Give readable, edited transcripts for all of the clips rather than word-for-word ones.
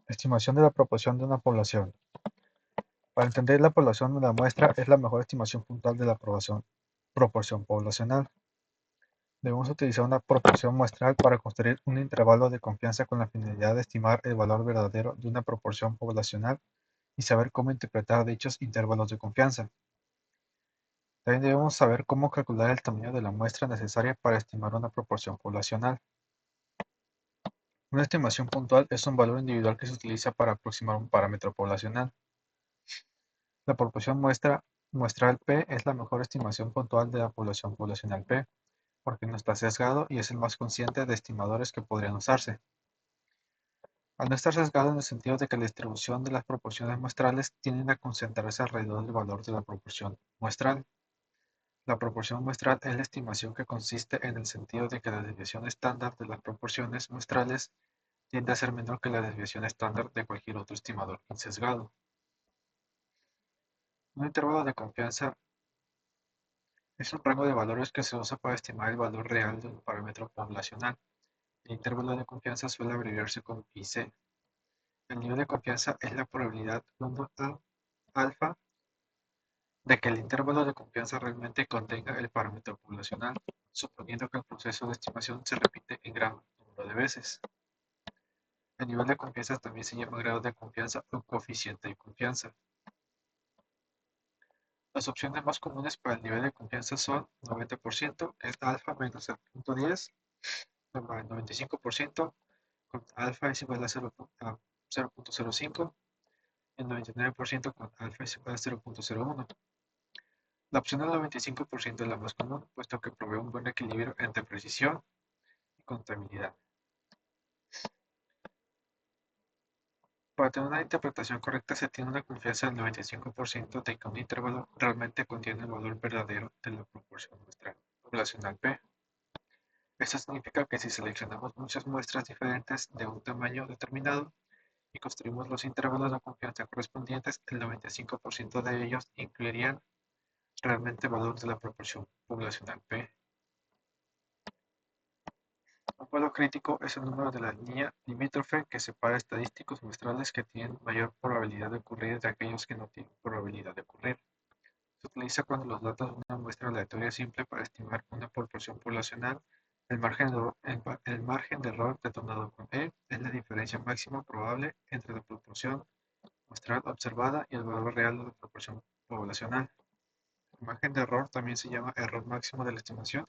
Estimación de la proporción de una población. Para entender la población de la muestra es la mejor estimación puntual de la proporción poblacional. Debemos utilizar una proporción muestral para construir un intervalo de confianza con la finalidad de estimar el valor verdadero de una proporción poblacional y saber cómo interpretar dichos intervalos de confianza. También debemos saber cómo calcular el tamaño de la muestra necesaria para estimar una proporción poblacional. Una estimación puntual es un valor individual que se utiliza para aproximar un parámetro poblacional. La proporción muestral P es la mejor estimación puntual de la población poblacional P, porque no está sesgado y es el más consciente de estimadores que podrían usarse. Al no estar sesgado en el sentido de que la distribución de las proporciones muestrales tienden a concentrarse alrededor del valor de la proporción muestral. La proporción muestral es la estimación que consiste en el sentido de que la desviación estándar de las proporciones muestrales tiende a ser menor que la desviación estándar de cualquier otro estimador insesgado. Un intervalo de confianza es un rango de valores que se usa para estimar el valor real de un parámetro poblacional. El intervalo de confianza suele abreviarse como IC. El nivel de confianza es la probabilidad 1 a alfa de que el intervalo de confianza realmente contenga el parámetro poblacional, suponiendo que el proceso de estimación se repite en gran número de veces. El nivel de confianza también se llama grado de confianza o coeficiente de confianza. Las opciones más comunes para el nivel de confianza son 90%, es alfa menos 0.10, 95%, con alfa es igual a 0.05, y el 99% con alfa es igual a 0.01. La opción del 95% es la más común, puesto que provee un buen equilibrio entre precisión y contabilidad. Para tener una interpretación correcta se tiene una confianza del 95% de que un intervalo realmente contiene el valor verdadero de la proporción muestral poblacional P. Esto significa que si seleccionamos muchas muestras diferentes de un tamaño determinado y construimos los intervalos de confianza correspondientes, el 95% de ellos incluirían realmente el valor de la proporción poblacional P. Un valor crítico es el número de la línea limítrofe que separa estadísticos muestrales que tienen mayor probabilidad de ocurrir de aquellos que no tienen probabilidad de ocurrir. Se utiliza cuando los datos de una muestra aleatoria simple para estimar una proporción poblacional. El margen de error detonado con E es la diferencia máxima probable entre la proporción muestral observada y el valor real de la proporción poblacional. El margen de error también se llama error máximo de la estimación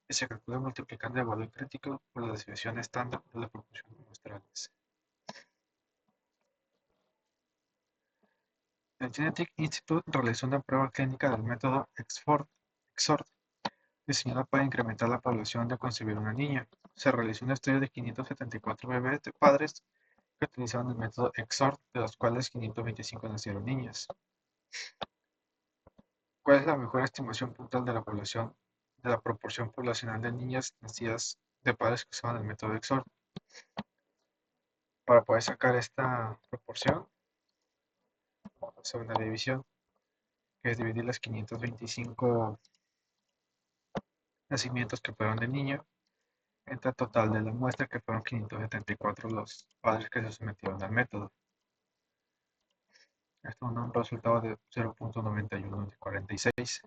y se calcula multiplicando el valor crítico por la desviación estándar de las proporciones muestrales. El Genetic Institute realizó una prueba clínica del método XORT, diseñada para incrementar la población de concebir una niña. Se realizó un estudio de 574 bebés de padres que utilizaban el método XORT, de los cuales 525 nacieron niñas. ¿Cuál es la mejor estimación puntual de la población, de la proporción poblacional de niñas nacidas de padres que usaban el método XORT? Para poder sacar esta proporción, vamos a hacer una división, que es dividir las 525 nacimientos que fueron de niño entre el total de la muestra, que fueron 574 los padres que se sometieron al método. Esto da un resultado de 0.9146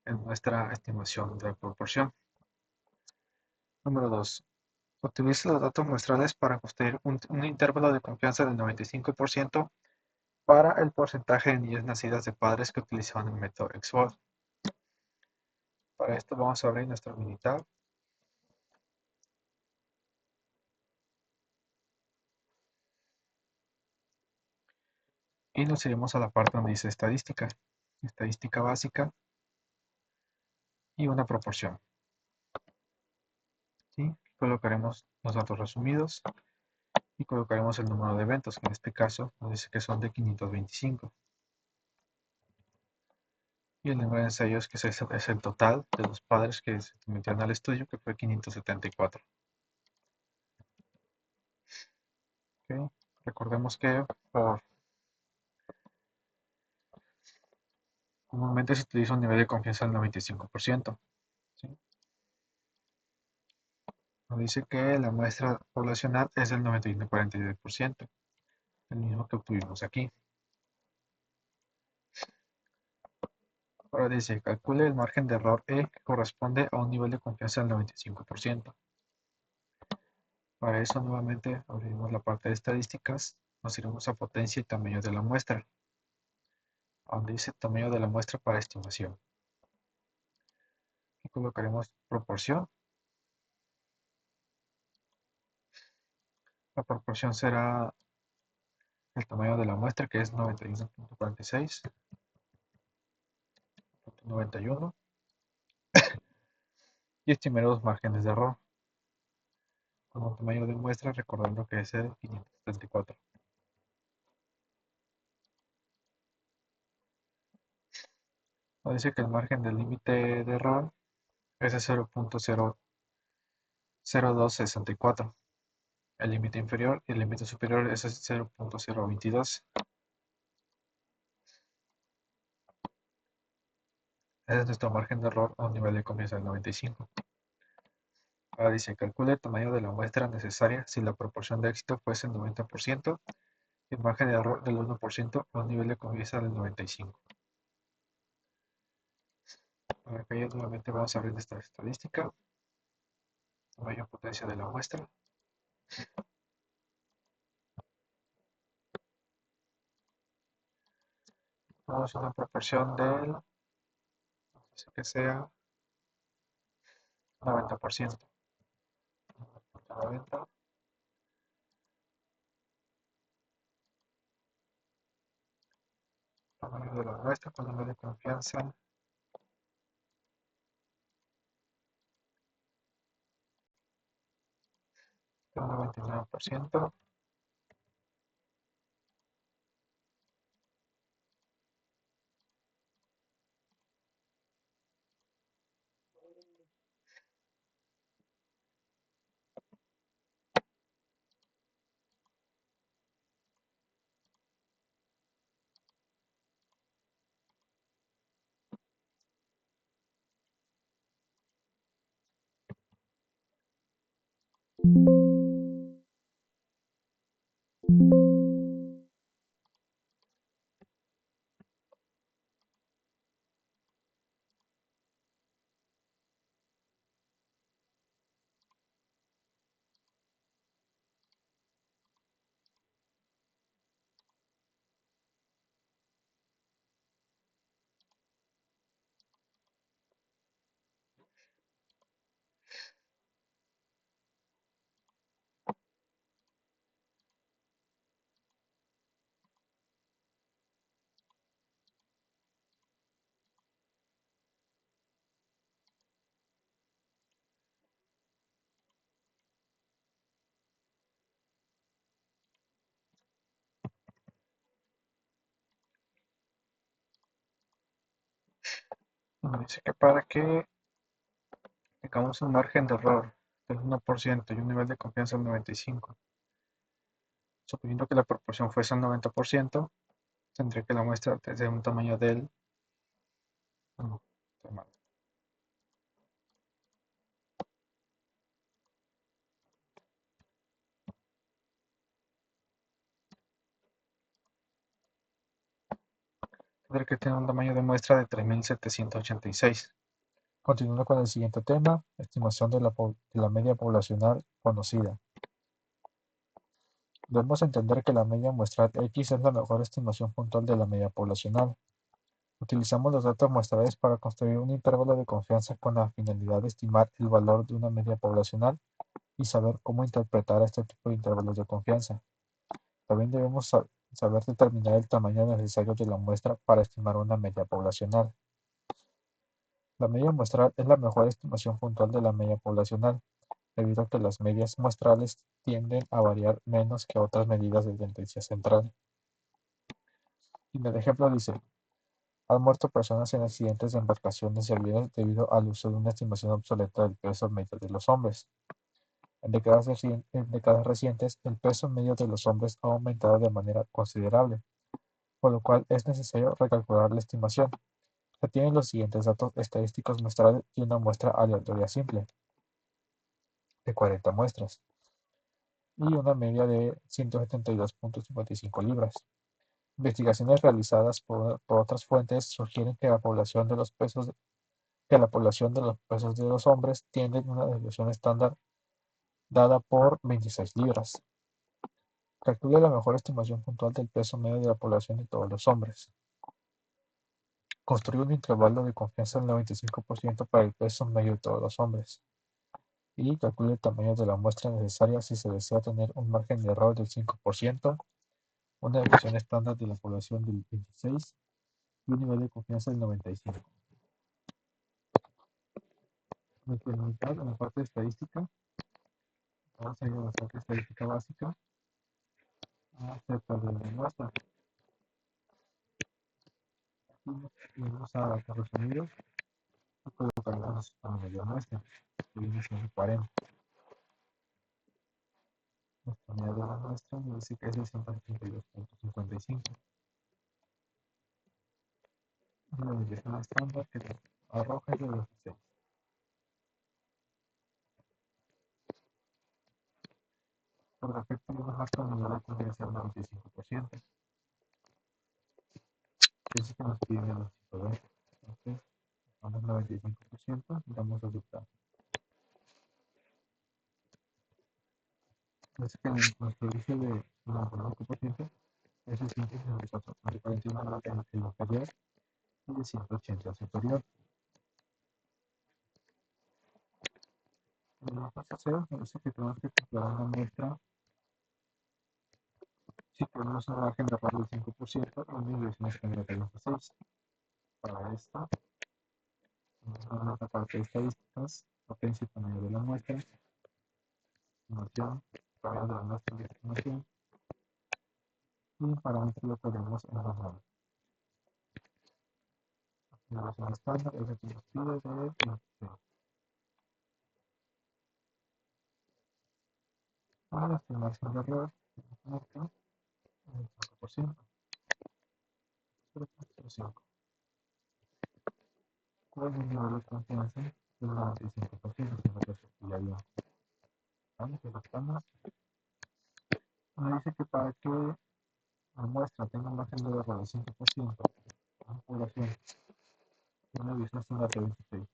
en nuestra estimación de proporción. Número 2. Utiliza los datos muestrales para construir un intervalo de confianza del 95% para el porcentaje de niñas nacidas de padres que utilizaban el método XORT. Para esto vamos a abrir nuestro Minitab. Y nos iremos a la parte donde dice estadística. Estadística básica y una proporción. ¿Sí? Colocaremos los datos resumidos y colocaremos el número de eventos, que en este caso nos dice que son de 525. Y el número de ensayos, que es el total de los padres que se sometieron al estudio, que fue 574. ¿Okay? Recordemos que comúnmente se utiliza un nivel de confianza del 95%. ¿Sí? Nos dice que la muestra poblacional es del 91,42%, el mismo que obtuvimos aquí. Ahora dice, calcule el margen de error E que corresponde a un nivel de confianza del 95%. Para eso nuevamente abrimos la parte de estadísticas, nos iremos a potencia y tamaño de la muestra, donde dice tamaño de la muestra para estimación. Aquí colocaremos proporción. La proporción será el tamaño de la muestra, que es 91.46.91, y estimaremos márgenes de error con un tamaño de muestra, recordando que es el 534. Nos dice que el margen del límite de error es de 0.00264. El límite inferior y el límite superior es 0.022. Ese es nuestro margen de error a un nivel de confianza del 95. Ahora dice, calcule el tamaño de la muestra necesaria si la proporción de éxito fuese el 90% y el margen de error del 1% a un nivel de confianza del 95. Para que nuevamente vamos a abrir esta estadística, tamaño potencia de la muestra. Vamos a una proporción del, que sea 90%. 90, tamaño de la muestra con nivel de confianza del 99%. Nos dice que para que tengamos un margen de error del 1% y un nivel de confianza del 95%, suponiendo que la proporción fuese el 90%, tendría que la muestra tener un tamaño del... No, estoy mal. Tendría que tener un tamaño de muestra de 3.786. Continuando con el siguiente tema, estimación de la media poblacional conocida. Debemos entender que la media muestral X es la mejor estimación puntual de la media poblacional. Utilizamos los datos muestrales para construir un intervalo de confianza con la finalidad de estimar el valor de una media poblacional y saber cómo interpretar este tipo de intervalos de confianza. También debemos saber determinar el tamaño necesario de la muestra para estimar una media poblacional. La media muestral es la mejor estimación puntual de la media poblacional, debido a que las medias muestrales tienden a variar menos que otras medidas de tendencia central. Y en el ejemplo dice, han muerto personas en accidentes de embarcaciones y aviones debido al uso de una estimación obsoleta del peso medio de los hombres. En décadas recientes, el peso medio de los hombres ha aumentado de manera considerable, por lo cual es necesario recalcular la estimación. Se tienen los siguientes datos estadísticos muestrales y una muestra aleatoria simple. de 40 muestras y una media de 172,55 libras. Investigaciones realizadas por otras fuentes sugieren que la población de los pesos de los hombres tiene una desviación estándar dada por 26 libras. Calcula la mejor estimación puntual del peso medio de la población de todos los hombres. Construye un intervalo de confianza del 95% para el peso medio de todos los hombres. Y calcule el tamaño de la muestra necesaria si se desea tener un margen de error del 5%, una desviación estándar de la población del 26% y un nivel de confianza del 95%. Implementar en la parte de estadística, vamos a ir a la parte de estadística básica acerca de la muestra. Aquí vamos a Estados Unidos y colocaremos la mayor muestra, que viene siendo 40. Nuestra medida de la muestra me dice que es de 182,55. Y la desviación estándar que nos arroja es de 26. Por defecto, yo marco el nivel de confianza del 95%. Eso que nos piden el 120. Entonces, vamos al 95% y vamos a aceptar. Así que nuestro índice de 95% es el 164, de 41 el inferior y de 180 el superior. Lo que vamos a hacer es que tenemos que calcular una muestra si tenemos un margen de error del 5% y una desviación estándar de 26. Para esto, vamos a nuestra parte de estadísticas, potencia y tamaño de la muestra, estimación, tamaño de la muestra de estimación, y el parámetro lo ponemos en los nodos. La desviación estándar es el que nos pide de 26. Para estimar sin error, marca el 5%, 0,05. ¿Cuál es el nivel de confianza? Del 95%, que es lo que ya vimos. Vamos a los me dice que para que la muestra tenga un margen de error del 5%, la población tiene una visión estándar de 26.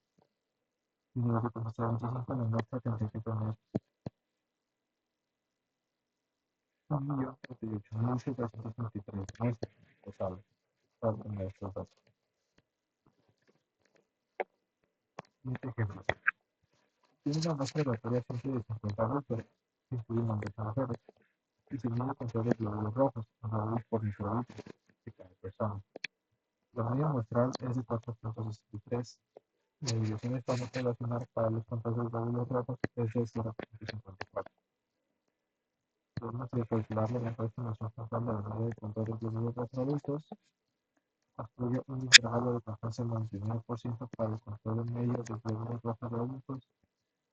Y nivel de confianza de 25, la muestra tendría que tener 1.038.723 muestras totales para obtener estos datos. Siguiente ejemplo. Tiene una muestra aleatoria simple de 50 adultos, que incluyen hombres y mujeres, y se mide con de glóbulos rojos, glóbulos por microlitro de cada persona. La media muestral es de 4,63. La división estándar poblacional para los controles de glóbulos rojos es de 0,54. Podemos calcular la mejor estimación confiable de la media de control de glóbulos rojos adultos. Construye un intervalo de confianza del 99% para el control medio de glóbulos rojos adultos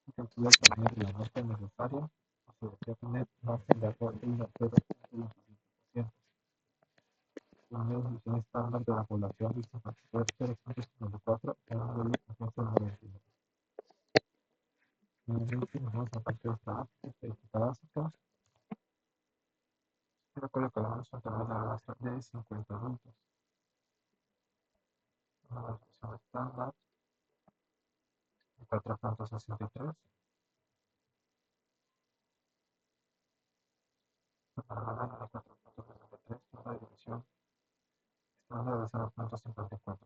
y calcula el tamaño de la muestra necesaria. Se desea tener margen de error del 0,25%. Una definición estándar de la población de 0,54 en un nivel de confianza del 99. Finalmente, nos vamos a la parte de estadística básica, pero colocamos un tamaño de la muestra de 50 adultos. Una definición estándar de 4,63. Para la media de 4,63, una división estándar de 0,54.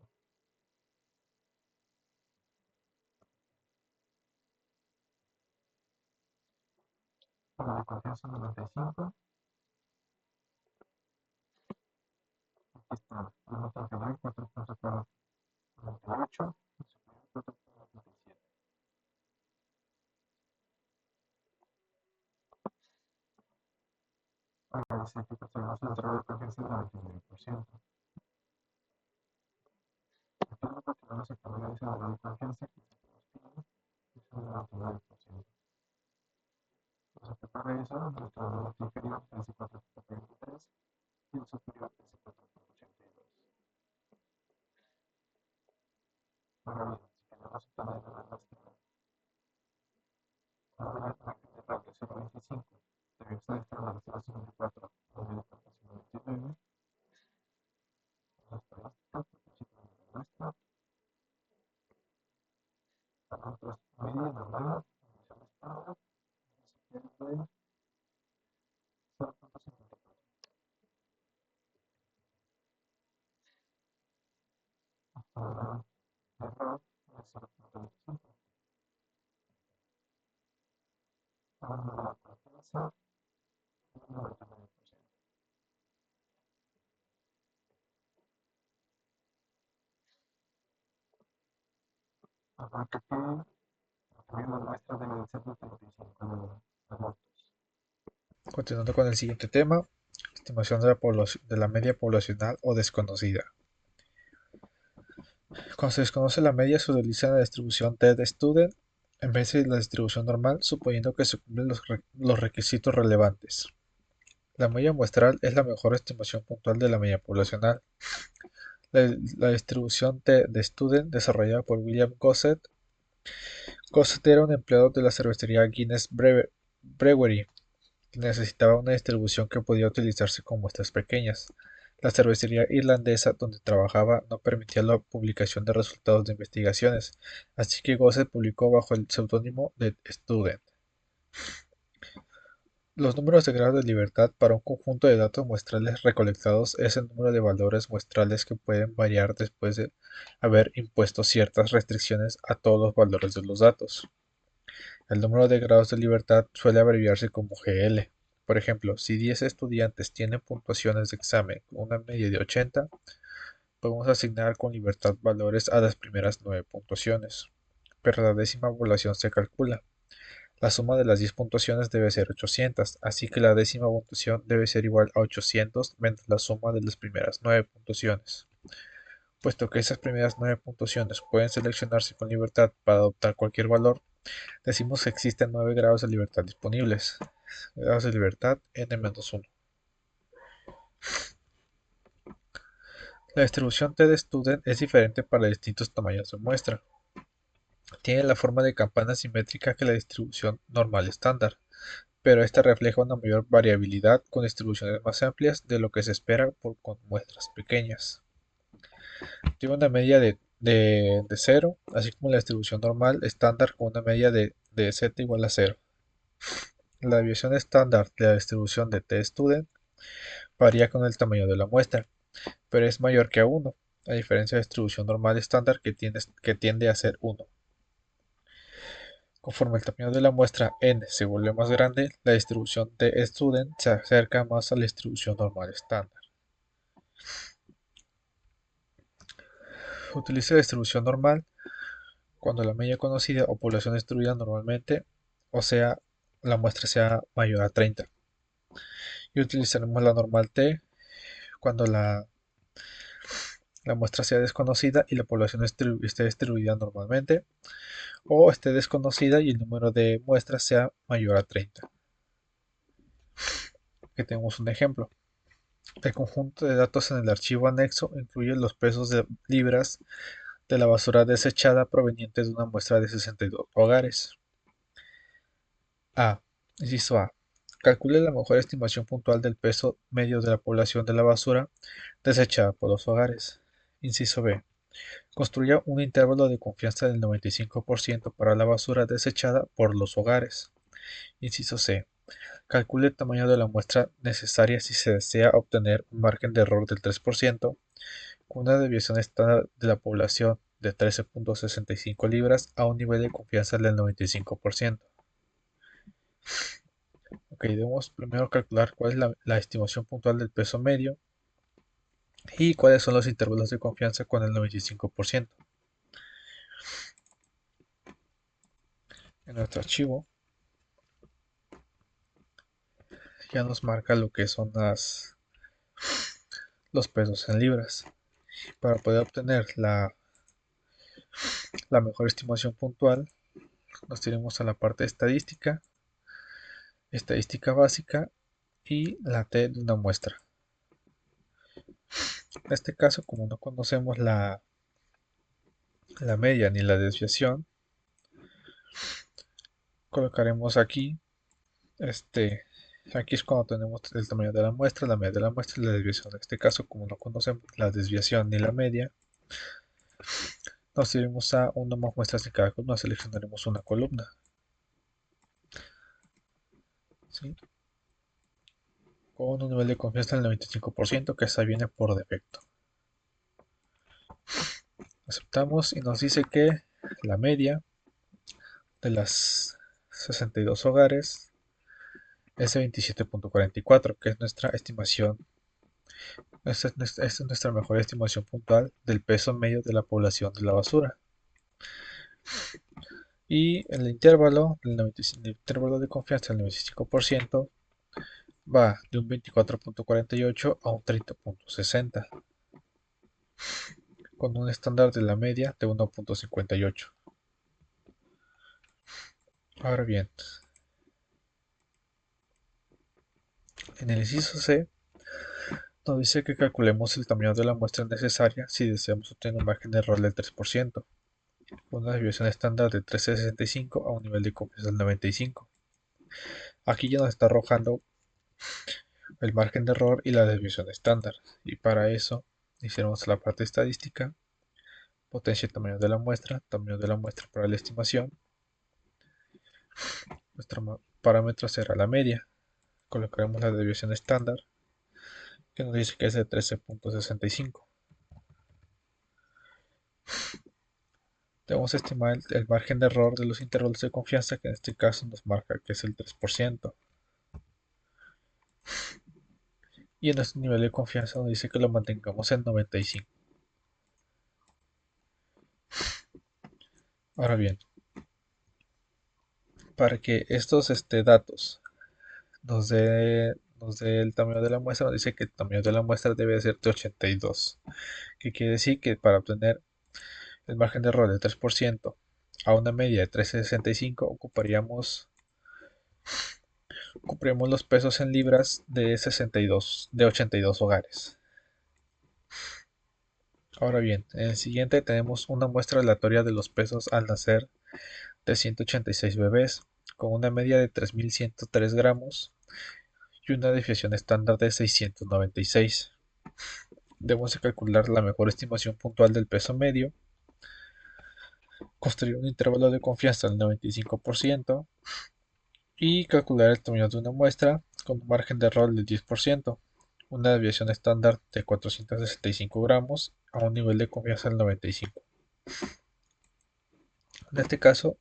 Para la confianza 95, aquí está, vamos a tener 4,48, y superior 4,37. Para decir que tenemos el grado de confianza del 99%. Entonces, tenemos el camino de ese grado de confianza que es el 99%. Entonces, para eso, nuestro valor inferior es el 4,23 y el superior es el 4,82. Ahora bien, si queremos obtener una muestra Continuando con el siguiente tema, estimación de de la media poblacional o desconocida. Cuando se desconoce la media, se utiliza la distribución t de student en vez de la distribución normal, suponiendo que se cumplen los requisitos relevantes. La media muestral es la mejor estimación puntual de la media poblacional. La distribución t de student, desarrollada por William Gossett. Gossett era un empleado de la cervecería Guinness Brewery, que necesitaba una distribución que podía utilizarse con muestras pequeñas. La cervecería irlandesa donde trabajaba no permitía la publicación de resultados de investigaciones, así que Gossett publicó bajo el seudónimo de Student. Los números de grado de libertad para un conjunto de datos muestrales recolectados es el número de valores muestrales que pueden variar después de haber impuesto ciertas restricciones a todos los valores de los datos. El número de grados de libertad suele abreviarse como GL. Por ejemplo, si 10 estudiantes tienen puntuaciones de examen con una media de 80, podemos asignar con libertad valores a las primeras 9 puntuaciones, pero la décima población se calcula. La suma de las 10 puntuaciones debe ser 800, así que la décima puntuación debe ser igual a 800 menos la suma de las primeras 9 puntuaciones. Puesto que esas primeras 9 puntuaciones pueden seleccionarse con libertad para adoptar cualquier valor, decimos que existen 9 grados de libertad disponibles. Grados de libertad n-1. La distribución T de Student es diferente para distintos tamaños de muestra. Tiene la forma de campana simétrica que la distribución normal estándar, pero esta refleja una mayor variabilidad con distribuciones más amplias de lo que se espera con muestras pequeñas. Tiene una media de 0, así como la distribución normal estándar con una media de z igual a 0. La desviación estándar de la distribución de t-student varía con el tamaño de la muestra, pero es mayor que a 1, a diferencia de la distribución normal estándar que tiende a ser 1. Conforme el tamaño de la muestra n se vuelve más grande, la distribución t-student se acerca más a la distribución normal estándar. Utiliza la distribución normal cuando la media conocida o población distribuida normalmente, o sea, la muestra sea mayor a 30. Y utilizaremos la normal t cuando la muestra sea desconocida y la población esté distribuida normalmente, o esté desconocida y el número de muestras sea mayor a 30. Aquí tenemos un ejemplo. El conjunto de datos en el archivo anexo incluye los pesos de libras de la basura desechada proveniente de una muestra de 62 hogares. A. Inciso A. Calcule la mejor estimación puntual del peso medio de la población de la basura desechada por los hogares. Inciso B. Construya un intervalo de confianza del 95% para la basura desechada por los hogares. Inciso C. Calcule el tamaño de la muestra necesaria si se desea obtener un margen de error del 3%, con una desviación estándar de la población de 13.65 libras a un nivel de confianza del 95%. Ok, debemos primero calcular cuál es la estimación puntual del peso medio y cuáles son los intervalos de confianza con el 95%. En nuestro archivo ya nos marca lo que son los pesos en libras. Para poder obtener la mejor estimación puntual, nos iremos a la parte de estadística, estadística básica y la T de una muestra. En este caso, como no conocemos la media ni la desviación, colocaremos aquí, aquí es cuando tenemos el tamaño de la muestra, la media de la muestra y la desviación. En este caso, como no conocemos la desviación ni la media, nos iremos a una más muestras de cada columna, seleccionaremos una columna. ¿Sí? Con un nivel de confianza del 95%, que esa viene por defecto. Aceptamos y nos dice que la media de las 62 hogares es de 27.44, que es nuestra estimación. Esta es nuestra mejor estimación puntual del peso medio de la población de la basura. Y el intervalo de confianza del 95% va de un 24.48 a un 30.60, con un estándar de la media de 1.58. Ahora bien, en el inciso C nos dice que calculemos el tamaño de la muestra necesaria si deseamos obtener un margen de error del 3%, una desviación estándar de 13.65 a un nivel de confianza del 95. Aquí ya nos está arrojando el margen de error y la desviación estándar, y para eso hicimos la parte estadística, potencia y tamaño de la muestra para la estimación. Nuestro parámetro será la media. Colocaremos la desviación estándar, que nos dice que es de 13.65. Debemos estimar el margen de error de los intervalos de confianza, que en este caso nos marca que es el 3%. Y en este nivel de confianza nos dice que lo mantengamos en 95. Ahora bien, para que estos datos nos dé el tamaño de la muestra, nos dice que el tamaño de la muestra debe ser de 82, que quiere decir que para obtener el margen de error del 3% a una media de 13.65 ocuparíamos los pesos en libras de 82 hogares. Ahora bien, en el siguiente tenemos una muestra aleatoria de los pesos al nacer de 186 bebés, con una media de 3.103 gramos y una desviación estándar de 696. Debemos calcular la mejor estimación puntual del peso medio, construir un intervalo de confianza del 95% y calcular el tamaño de una muestra con un margen de error del 10%, una desviación estándar de 465 gramos a un nivel de confianza del 95. En este caso,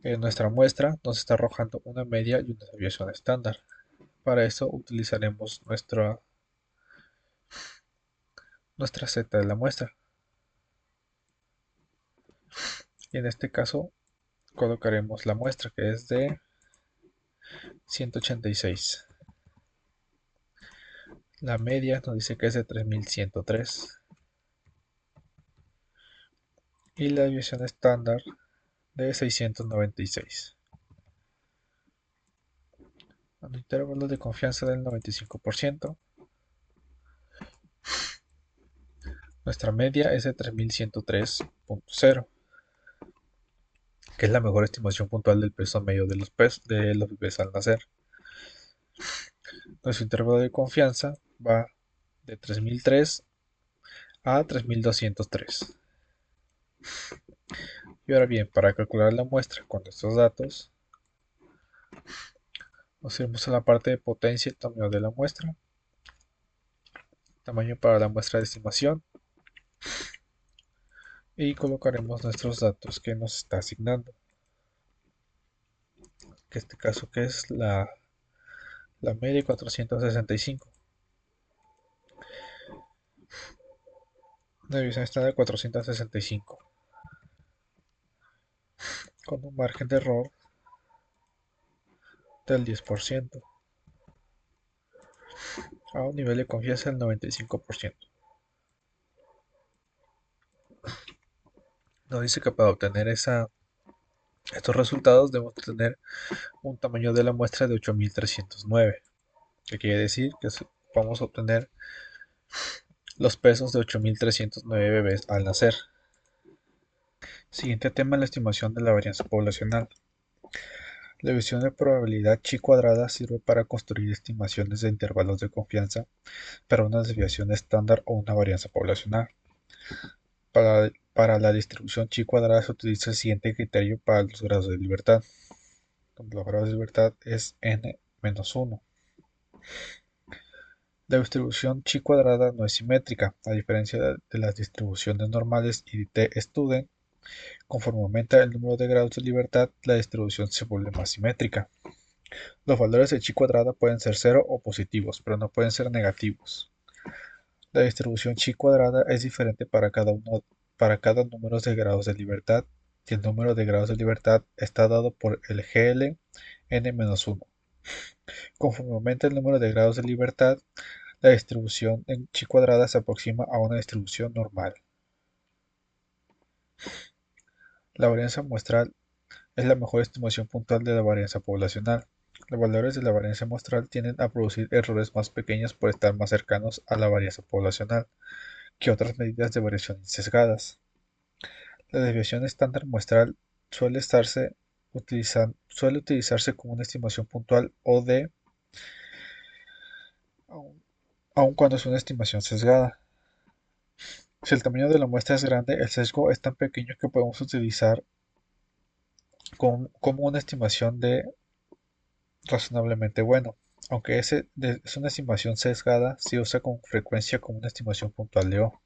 nuestra muestra nos está arrojando una media y una desviación estándar. Para eso utilizaremos nuestra z de la muestra. Y en este caso colocaremos la muestra, que es de 186. La media nos dice que es de 3.103. Y la desviación estándar de 696. Un intervalo de confianza del 95%. Nuestra media es de 3.103.0, que es la mejor estimación puntual del peso medio de los bebés al nacer. Nuestro intervalo de confianza va de 3.003 a 3.203. Y ahora bien, para calcular la muestra con estos datos, nos iremos a la parte de potencia y tamaño de la muestra, tamaño para la muestra de estimación, y colocaremos nuestros datos que nos está asignando. En este caso, que es la media 465. La división está de 465, con un margen de error del 10%, a un nivel de confianza del 95%. Nos dice que para obtener estos resultados debemos tener un tamaño de la muestra de 8.309, que quiere decir que vamos a obtener los pesos de 8.309 bebés al nacer. Siguiente tema: la estimación de la varianza poblacional. La división de probabilidad chi cuadrada sirve para construir estimaciones de intervalos de confianza para una desviación estándar o una varianza poblacional. Para la distribución chi cuadrada se utiliza el siguiente criterio para los grados de libertad, donde los grados de libertad es n-1. La distribución chi cuadrada no es simétrica, a diferencia de las distribuciones normales y de Student. Conforme aumenta el número de grados de libertad, la distribución se vuelve más simétrica. Los valores de chi cuadrada pueden ser cero o positivos, pero no pueden ser negativos. La distribución chi cuadrada es diferente para cada número de grados de libertad, y el número de grados de libertad está dado por el GL n-1. Conforme aumenta el número de grados de libertad, la distribución en chi cuadrada se aproxima a una distribución normal. La varianza muestral es la mejor estimación puntual de la varianza poblacional. Los valores de la varianza muestral tienden a producir errores más pequeños por estar más cercanos a la varianza poblacional que otras medidas de variación sesgadas. La desviación estándar muestral suele utilizarse como una estimación puntual o de, aun cuando es una estimación sesgada. Si el tamaño de la muestra es grande, el sesgo es tan pequeño que podemos utilizar como una estimación de razonablemente bueno. Aunque es una estimación sesgada, se usa con frecuencia como una estimación puntual de O.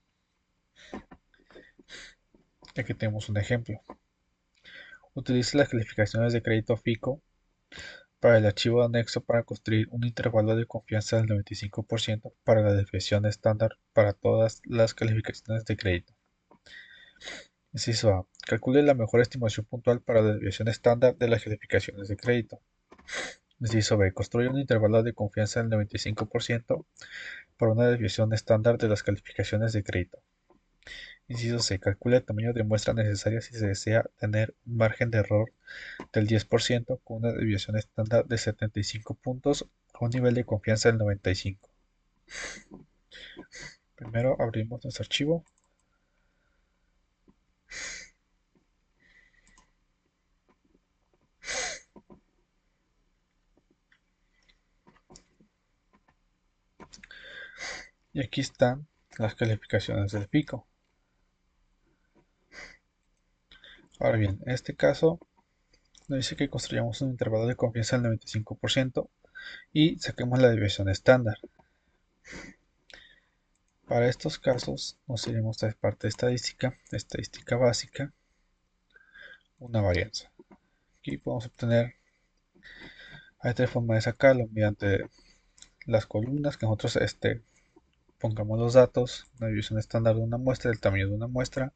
Aquí tenemos un ejemplo. Utilice las calificaciones de crédito FICO para el archivo de anexo para construir un intervalo de confianza del 95% para la desviación estándar para todas las calificaciones de crédito. Inciso A. Calcule la mejor estimación puntual para la desviación estándar de las calificaciones de crédito. Inciso B. Construye un intervalo de confianza del 95% para una desviación estándar de las calificaciones de crédito. Inciso C. Calcule el tamaño de muestra necesaria si se desea tener un margen de error del 10% con una desviación estándar de 75 puntos a un nivel de confianza del 95. Primero abrimos nuestro archivo. Y aquí están las calificaciones del pico. Ahora bien, en este caso nos dice que construyamos un intervalo de confianza del 95% y saquemos la desviación estándar. Para estos casos nos iremos a la parte de estadística básica, una varianza. Aquí podemos obtener, hay tres formas de sacarlo, mediante las columnas que nosotros pongamos los datos, una división estándar de una muestra, el tamaño de una muestra,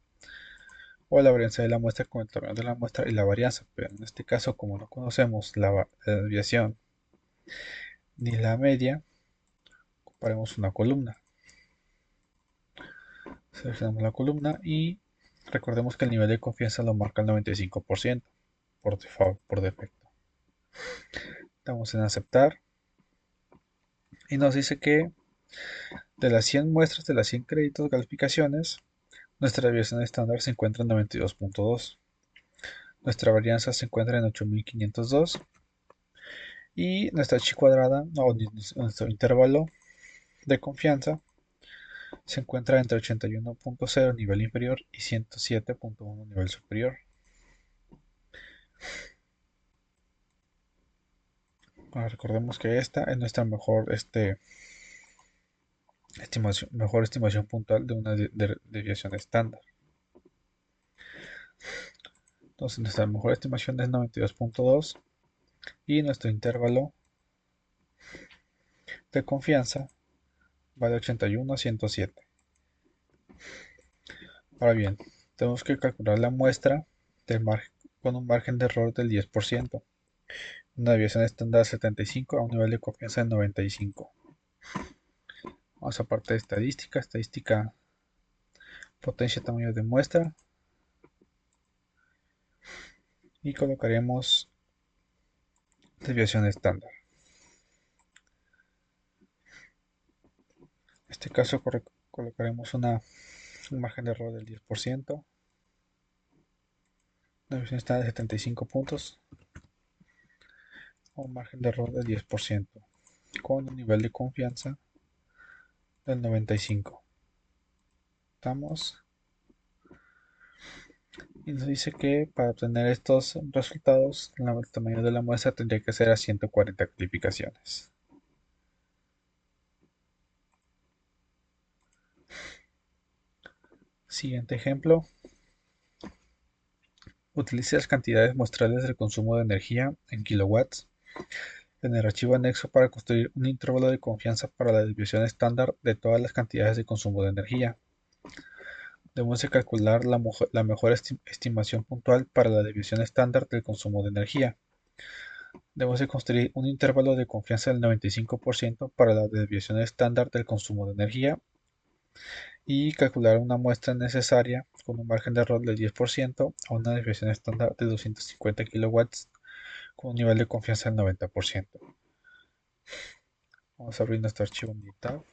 o la varianza de la muestra con el tamaño de la muestra y la varianza. Pero en este caso, como no conocemos la desviación ni la media, ocuparemos una columna. Seleccionamos la columna y recordemos que el nivel de confianza lo marca el 95% por default, por defecto. Damos en aceptar y nos dice que de las 100 muestras de las 100 créditos calificaciones, nuestra desviación estándar se encuentra en 92.2. Nuestra varianza se encuentra en 8502 y nuestra chi cuadrada o nuestro intervalo de confianza se encuentra entre 81.0 nivel inferior y 107.1 nivel superior. Ahora recordemos que esta es nuestra mejor estimación puntual de una desviación estándar. Entonces nuestra mejor estimación es 92.2 y nuestro intervalo de confianza va de 81 a 107. Ahora bien, tenemos que calcular la muestra con un margen de error del 10%, una desviación estándar 75 a un nivel de confianza de 95. Vamos a parte de estadística, potencia, tamaño de muestra y colocaremos desviación estándar. En este caso colocaremos un margen de error del 10%, una desviación estándar de 75 puntos o un margen de error del 10% con un nivel de confianza del 95. Estamos. Y nos dice que para obtener estos resultados, el tamaño de la muestra tendría que ser a 140 calificaciones. Siguiente ejemplo. Utilice las cantidades muestrales del consumo de energía en kilowatts en el archivo anexo para construir un intervalo de confianza para la desviación estándar de todas las cantidades de consumo de energía. Debemos de calcular la mejor estimación puntual para la desviación estándar del consumo de energía. Debemos de construir un intervalo de confianza del 95% para la desviación estándar del consumo de energía y calcular una muestra necesaria con un margen de error del 10% a una desviación estándar de 250 kilowatts con un nivel de confianza del 90%. Vamos a abrir nuestro archivo militar.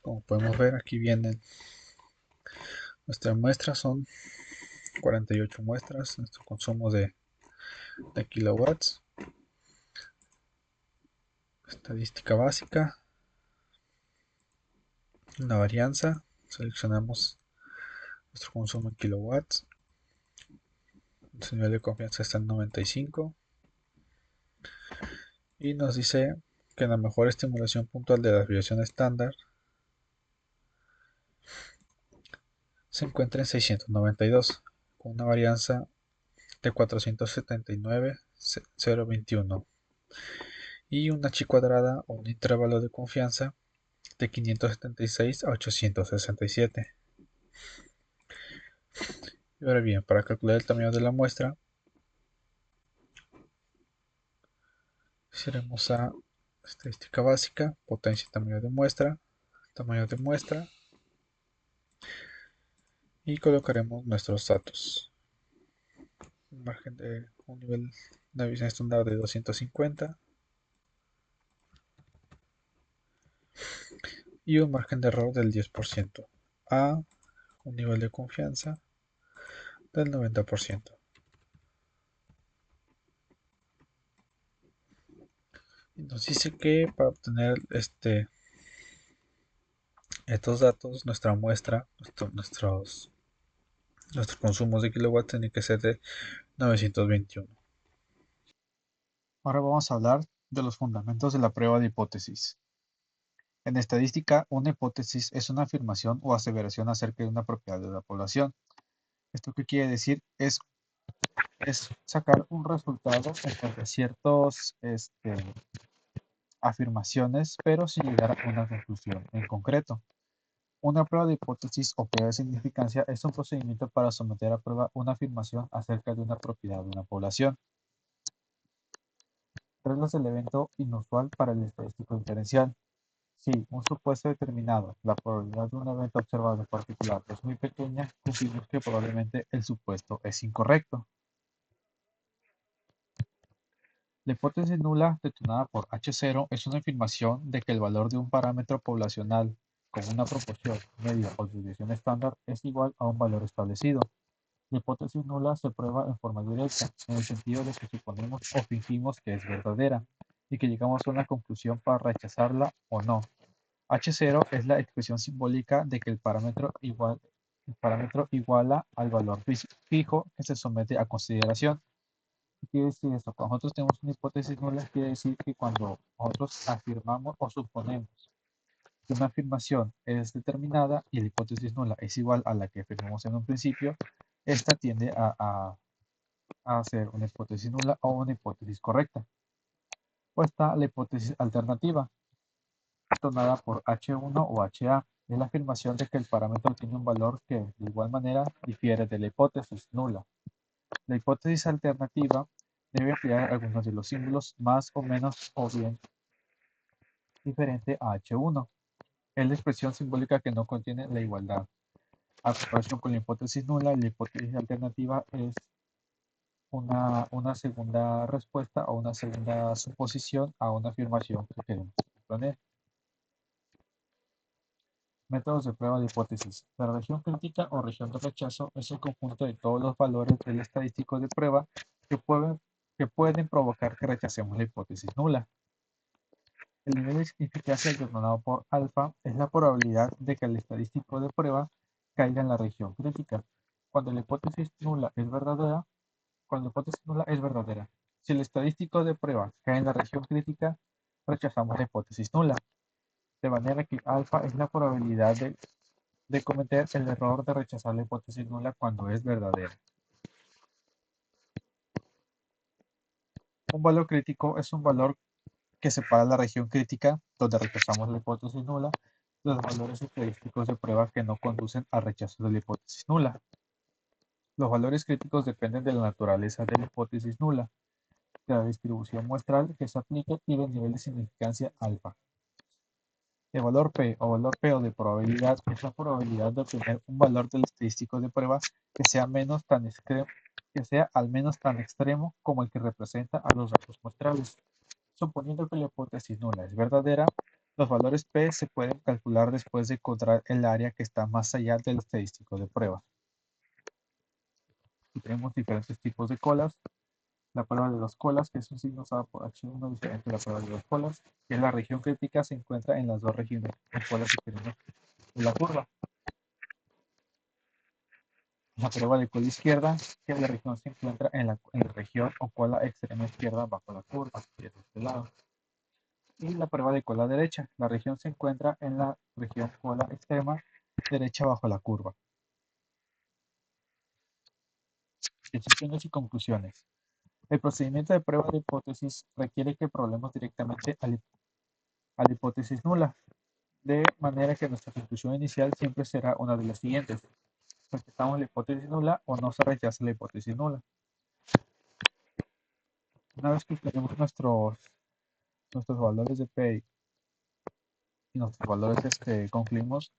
Como podemos ver, aquí vienen nuestras muestras, son 48 muestras, nuestro consumo de kilowatts, estadística básica, una varianza, seleccionamos nuestro consumo en kilowatts, su nivel de confianza está en 95 y nos dice que la mejor estimulación puntual de la desviación estándar se encuentra en 692 con una varianza de 479,021 y una chi cuadrada o un intervalo de confianza de 576 a 867. Y ahora bien, para calcular el tamaño de la muestra, iremos a estadística básica, potencia y tamaño de muestra, y colocaremos nuestros datos. Un margen de un nivel de visión estándar de 250 y un margen de error del 10% a un nivel de confianza del 90%. Y nos dice que para obtener estos datos, nuestra muestra, nuestros consumos de kilowatts tienen que ser de 921. Ahora vamos a hablar de los fundamentos de la prueba de hipótesis. En estadística, una hipótesis es una afirmación o aseveración acerca de una propiedad de la población. ¿Esto qué quiere decir? Es sacar un resultado entre ciertas afirmaciones, pero sin llegar a una conclusión en concreto. Una prueba de hipótesis o prueba de significancia es un procedimiento para someter a prueba una afirmación acerca de una propiedad de una población. Reglas del evento inusual para el estadístico diferencial. Si un supuesto determinado, la probabilidad de un evento observado en particular es muy pequeña, concluimos que probablemente el supuesto es incorrecto. La hipótesis nula detonada por H0 es una afirmación de que el valor de un parámetro poblacional con una proporción, media o desviación estándar es igual a un valor establecido. La hipótesis nula se prueba en forma directa, en el sentido de que suponemos o fingimos que es verdadera y que llegamos a una conclusión para rechazarla o no. H0 es la expresión simbólica de que el parámetro iguala al valor fijo que se somete a consideración. ¿Qué quiere decir esto? Cuando nosotros tenemos una hipótesis nula, quiere decir que cuando nosotros afirmamos o suponemos que una afirmación es determinada y la hipótesis nula es igual a la que afirmamos en un principio, esta tiende a ser una hipótesis nula o una hipótesis correcta. O está la hipótesis alternativa, detonada por H1 o HA. Es la afirmación de que el parámetro tiene un valor que, de igual manera, difiere de la hipótesis nula. La hipótesis alternativa debe emplear algunos de los símbolos más o menos o bien diferente a H1. Es la expresión simbólica que no contiene la igualdad. A comparación con la hipótesis nula, la hipótesis alternativa es una segunda respuesta o una segunda suposición a una afirmación que queremos poner. Métodos de prueba de hipótesis. La región crítica o región de rechazo es el conjunto de todos los valores del estadístico de prueba que pueden provocar que rechacemos la hipótesis nula. El nivel de significancia denominado por alfa es la probabilidad de que el estadístico de prueba caiga en la región crítica. Cuando la hipótesis nula es verdadera, cuando la hipótesis nula es verdadera. Si el estadístico de prueba cae en la región crítica, rechazamos la hipótesis nula, de manera que alfa es la probabilidad de cometer el error de rechazar la hipótesis nula cuando es verdadera. Un valor crítico es un valor que separa la región crítica, donde rechazamos la hipótesis nula, de los valores estadísticos de prueba que no conducen al rechazo de la hipótesis nula. Los valores críticos dependen de la naturaleza de la hipótesis nula, de la distribución muestral que se aplique y del nivel de significancia alfa. El valor P o valor P o de probabilidad es la probabilidad de obtener un valor del estadístico de prueba que sea al menos tan extremo como el que representa a los datos muestrales. Suponiendo que la hipótesis nula es verdadera, los valores P se pueden calcular después de encontrar el área que está más allá del estadístico de prueba. Aquí tenemos diferentes tipos de colas. La prueba de dos colas, que es un signo usado por H1 diferente a la prueba de dos colas, que es la región crítica, se encuentra en las dos regiones de colas superiores de la curva. La prueba de cola izquierda, que la región se encuentra en la región o cola extrema izquierda bajo la curva, que es de este lado. Y la prueba de cola derecha, la región se encuentra en la región cola extrema derecha bajo la curva. Decisiones y conclusiones. El procedimiento de prueba de hipótesis requiere que probemos directamente a la hipótesis nula, de manera que nuestra conclusión inicial siempre será una de las siguientes: rechazamos la hipótesis nula o no se rechaza la hipótesis nula. Una vez que tenemos nuestros valores de P y nuestros valores concluimos,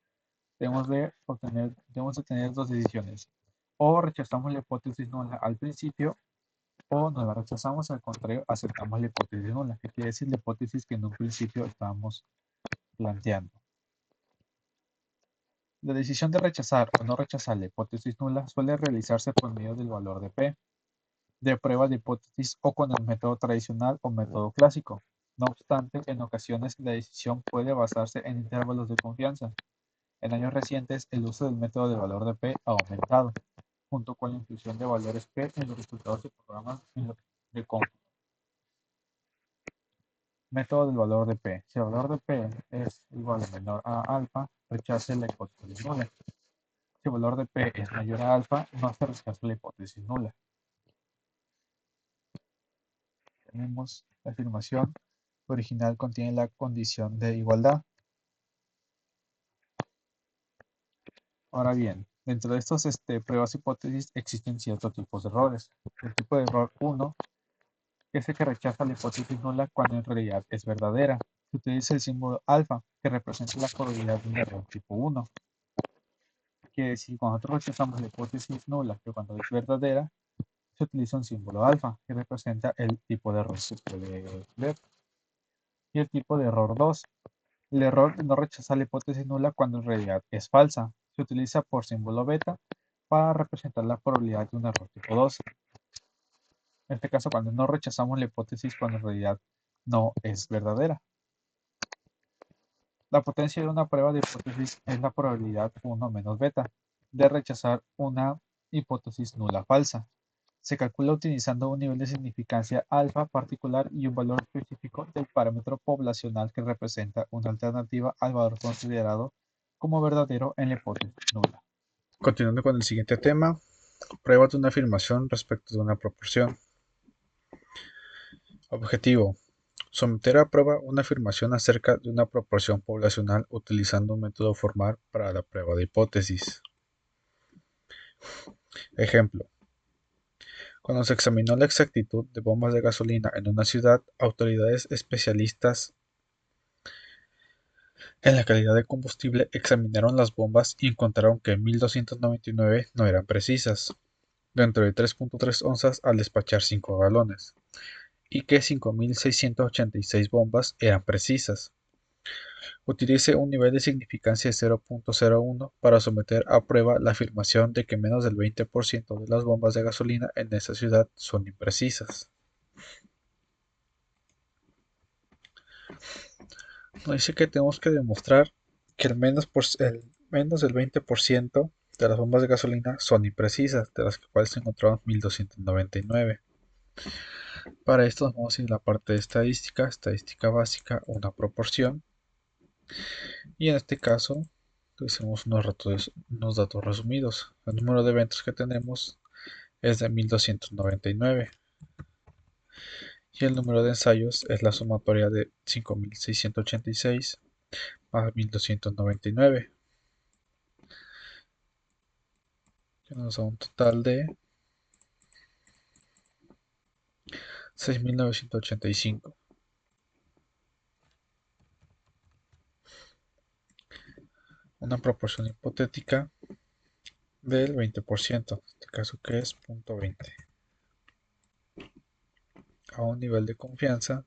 debemos de tener dos decisiones: o rechazamos la hipótesis nula al principio, o no la rechazamos, al contrario, aceptamos la hipótesis nula, que quiere decir la hipótesis que en un principio estábamos planteando. La decisión de rechazar o no rechazar la hipótesis nula suele realizarse por medio del valor de P, de prueba de hipótesis o con el método tradicional o método clásico. No obstante, en ocasiones la decisión puede basarse en intervalos de confianza. En años recientes, el uso del método de valor de P ha aumentado, junto con la inclusión de valores P en los resultados de programas de cómputo. Método del valor de P. Si el valor de P es igual o menor a alfa, rechace la hipótesis nula. Si el valor de P es mayor a alfa, no se rechaza la hipótesis nula. Tenemos la afirmación original contiene la condición de igualdad. Ahora bien, dentro de estas pruebas hipótesis existen ciertos tipos de errores. El tipo de error 1 es el que rechaza la hipótesis nula cuando en realidad es verdadera. Se utiliza el símbolo alfa, que representa la probabilidad de un error tipo 1. Quiere decir, cuando nosotros rechazamos la hipótesis nula, que cuando es verdadera, se utiliza un símbolo alfa, que representa el tipo de error que se puede ver. Y el tipo de error 2. El error de no rechazar la hipótesis nula cuando en realidad es falsa. Se utiliza por símbolo beta para representar la probabilidad de un error tipo 2. En este caso, cuando no rechazamos la hipótesis cuando en realidad no es verdadera. La potencia de una prueba de hipótesis es la probabilidad 1 menos beta de rechazar una hipótesis nula falsa. Se calcula utilizando un nivel de significancia alfa particular y un valor específico del parámetro poblacional que representa una alternativa al valor considerado como verdadero en la hipótesis nula. Continuando con el siguiente tema, prueba de una afirmación respecto de una proporción. Objetivo: someter a prueba una afirmación acerca de una proporción poblacional utilizando un método formal para la prueba de hipótesis. Ejemplo: cuando se examinó la exactitud de bombas de gasolina en una ciudad, autoridades especialistas en la calidad de combustible examinaron las bombas y encontraron que 1299 no eran precisas, dentro de 3.3 onzas al despachar 5 galones, y que 5686 bombas eran precisas. Utilice un nivel de significancia de 0.01 para someter a prueba la afirmación de que menos del 20% de las bombas de gasolina en esa ciudad son imprecisas. Nos dice que tenemos que demostrar que el menos del 20% de las bombas de gasolina son imprecisas, de las cuales se encontraron 1299. Para esto vamos a ir a la parte de estadística, estadística básica, una proporción, y en este caso hicimos unos datos resumidos. El número de eventos que tenemos es de 1299 y el número de ensayos es la sumatoria de 5686 más 1299, que nos da un total de 6985. Una proporción hipotética del 20%, en este caso que es 0.20, a un nivel de confianza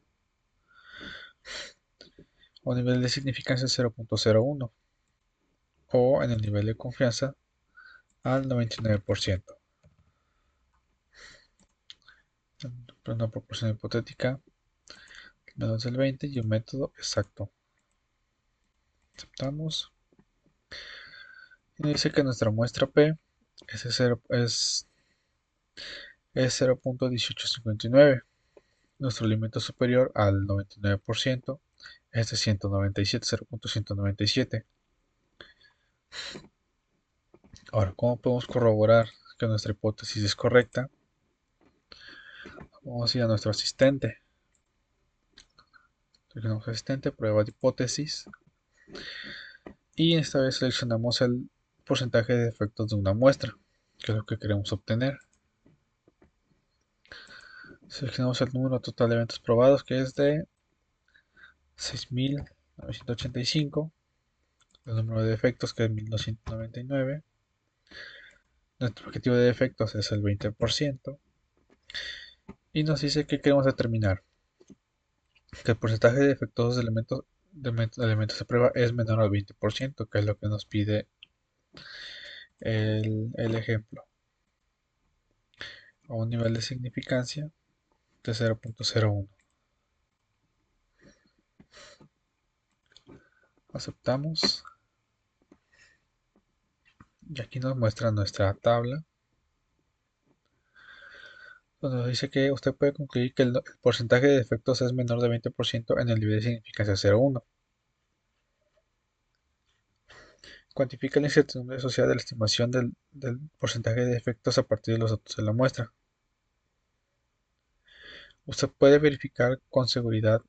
o nivel de significancia 0.01 o en el nivel de confianza al 99%. Una proporción hipotética menos del 20 y un método exacto. Aceptamos. Y dice que nuestra muestra P es 0.1859. Nuestro límite superior al 99% es de 197, 0.197. Ahora, ¿cómo podemos corroborar que nuestra hipótesis es correcta? Vamos a ir a nuestro asistente. Seleccionamos asistente, prueba de hipótesis. Y esta vez seleccionamos el porcentaje de defectos de una muestra, que es lo que queremos obtener. Seleccionamos el número total de eventos probados, que es de 6985. El número de defectos, que es 1299. Nuestro objetivo de defectos es el 20%. Y nos dice que queremos determinar que el porcentaje de defectuosos de elementos de prueba es menor al 20%, que es lo que nos pide el ejemplo, a un nivel de significancia de 0.01. Aceptamos. Y aquí nos muestra nuestra tabla, donde nos dice que usted puede concluir que el porcentaje de defectos es menor de 20% en el nivel de significancia 0.1. Cuantifica la incertidumbre asociada de la estimación del porcentaje de defectos a partir de los datos de la muestra. Usted puede verificar con seguridad,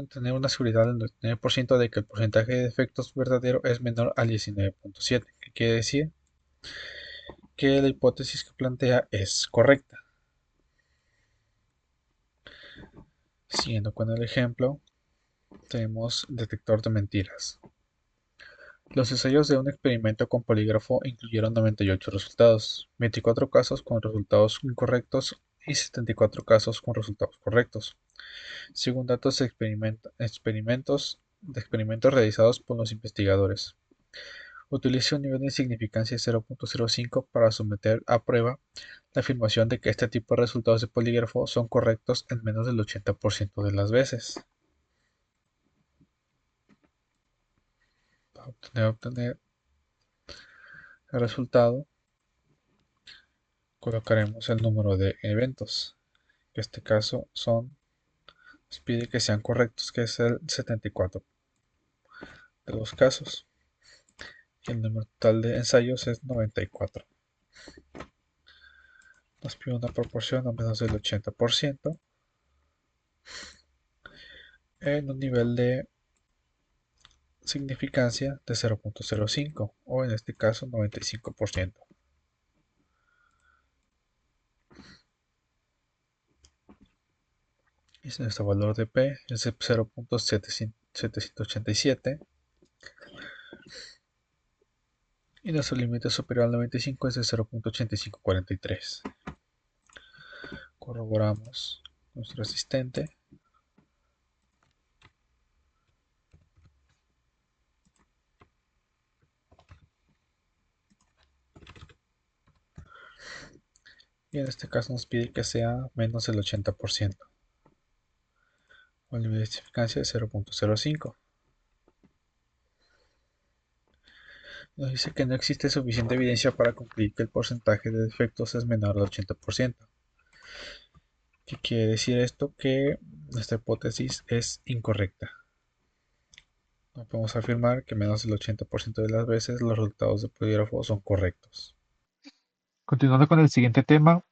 tener una seguridad del 99% de que el porcentaje de defectos verdadero es menor al 19.7, que quiere decir que la hipótesis que plantea es correcta. Siguiendo con el ejemplo, tenemos detector de mentiras. Los ensayos de un experimento con polígrafo incluyeron 98 resultados, 24 casos con resultados incorrectos y 74 casos con resultados correctos, según datos de experimentos realizados por los investigadores. Utilice un nivel de significancia de 0.05 para someter a prueba la afirmación de que este tipo de resultados de polígrafo son correctos en menos del 80% de las veces. Para obtener el resultado, colocaremos el número de eventos, que en este caso nos pide que sean correctos, que es el 74 de los casos. Y el número total de ensayos es 94. Nos pide una proporción a menos del 80% en un nivel de significancia de 0.05 o en este caso 95%. Y nuestro valor de P es de 0.787 y nuestro límite superior al 95 es de 0.8543. Corroboramos nuestro asistente. Y en este caso nos pide que sea menos del 80%. O el nivel de significancia de 0.05. Nos dice que no existe suficiente evidencia para concluir que el porcentaje de defectos es menor del 80%. ¿Qué quiere decir esto? Que nuestra hipótesis es incorrecta. No podemos afirmar que menos del 80% de las veces los resultados de polígrafo son correctos. Continuando con el siguiente tema,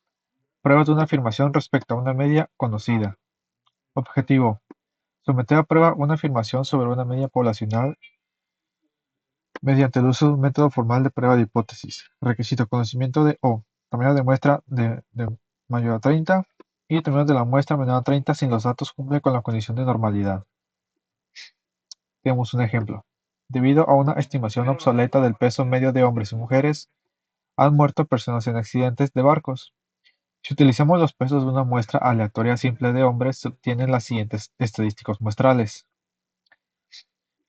pruebas de una afirmación respecto a una media conocida. Objetivo: someter a prueba una afirmación sobre una media poblacional mediante el uso de un método formal de prueba de hipótesis. Requisito: conocimiento de O. Tamaño de muestra de mayor a 30 y tamaño de la muestra menor a 30 si los datos cumplen con la condición de normalidad. Tenemos un ejemplo. Debido a una estimación obsoleta del peso medio de hombres y mujeres, han muerto personas en accidentes de barcos. Si utilizamos los pesos de una muestra aleatoria simple de hombres, se obtienen las siguientes estadísticas muestrales.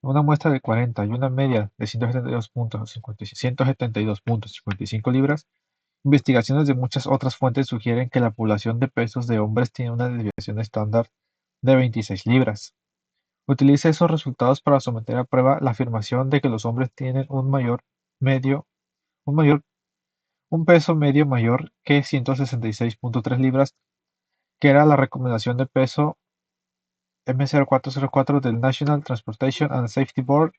Una muestra de 40 y una media de 172.55 libras, investigaciones de muchas otras fuentes sugieren que la población de pesos de hombres tiene una desviación estándar de 26 libras. Utilice esos resultados para someter a prueba la afirmación de que los hombres tienen medio, un mayor, un peso medio mayor que 166.3 libras, que era la recomendación de peso M0404 del National Transportation and Safety Board.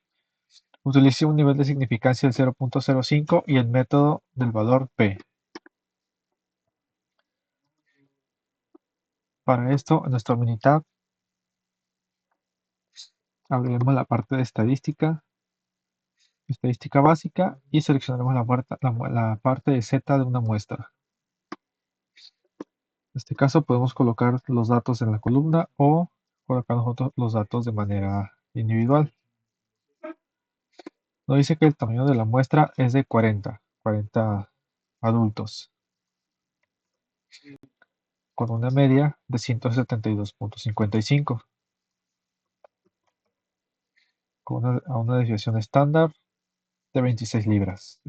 Utilice un nivel de significancia del 0.05 y el método del valor P. Para esto, en nuestro Minitab, abriremos la parte de estadística básica y seleccionaremos la parte de Z de una muestra. En este caso podemos colocar los datos en la columna o colocar nosotros los datos de manera individual. Nos dice que el tamaño de la muestra es de 40 adultos, con una media de 172.55, con una desviación estándar de 26 libras.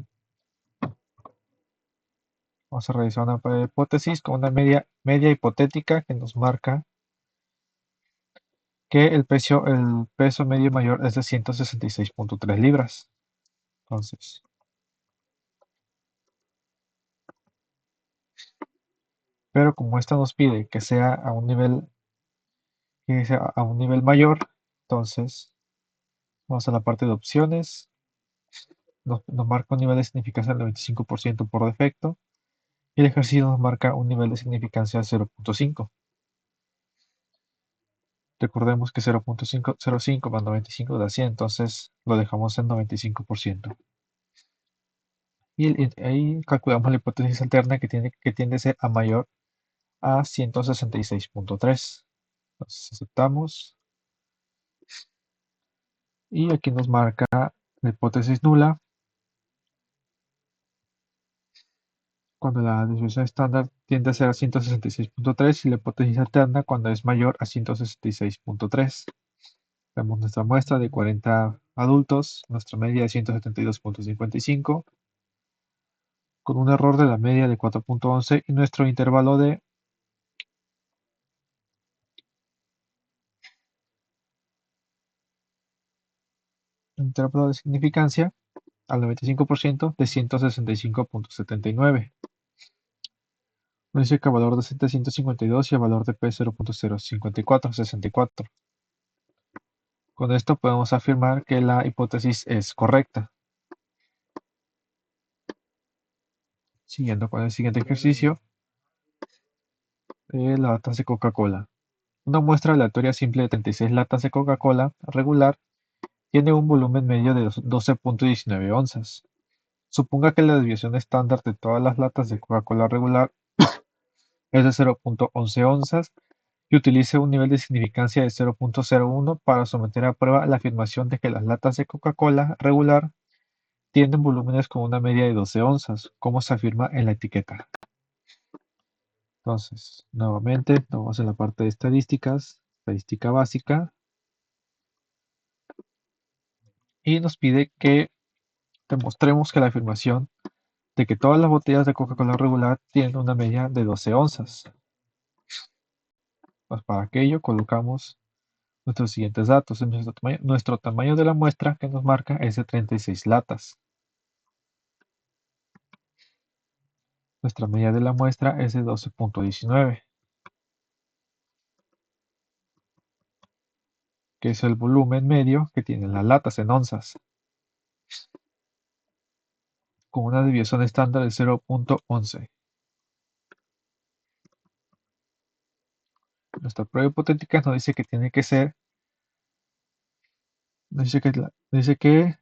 Vamos a realizar una hipótesis con una media hipotética que nos marca que el peso medio mayor es de 166.3 libras. Entonces, pero como esta nos pide que sea a un nivel mayor, entonces vamos a la parte de opciones, nos marca un nivel de significancia del 95% por defecto, y el ejercicio nos marca un nivel de significancia de 0.5. Recordemos que 0.505 más 95 da 100, entonces lo dejamos en 95%. Y ahí calculamos la hipótesis alterna que tiende a ser a mayor a 166.3. Entonces aceptamos. Y aquí nos marca la hipótesis nula cuando la desviación estándar tiende a ser a 166.3 y la hipótesis alterna cuando es mayor a 166.3. Vemos nuestra muestra de 40 adultos, nuestra media de 172.55, con un error de la media de 4.11 y nuestro intervalo de significancia al 95% de 165.79. Nos dice que el valor de Z es 152 y el valor de P es 0.05464. Con esto podemos afirmar que la hipótesis es correcta. Siguiendo con el siguiente ejercicio, las latas de Coca-Cola. Una muestra aleatoria simple de 36 latas de Coca-Cola regular tiene un volumen medio de 12.19 onzas. Suponga que la desviación estándar de todas las latas de Coca-Cola regular es de 0.11 onzas y utilice un nivel de significancia de 0.01 para someter a prueba la afirmación de que las latas de Coca-Cola regular tienen volúmenes con una media de 12 onzas, como se afirma en la etiqueta. Entonces, nuevamente, nos vamos a la parte de estadísticas, estadística básica, y nos pide que demostremos que la afirmación de que todas las botellas de Coca-Cola regular tienen una media de 12 onzas. Pues para aquello colocamos nuestros siguientes datos. Nuestro tamaño de la muestra que nos marca es de 36 latas. Nuestra medida de la muestra es de 12.19, que es el volumen medio que tienen las latas en onzas, con una desviación estándar de 0.11. Nuestra prueba hipotética nos dice que tiene que ser, dice que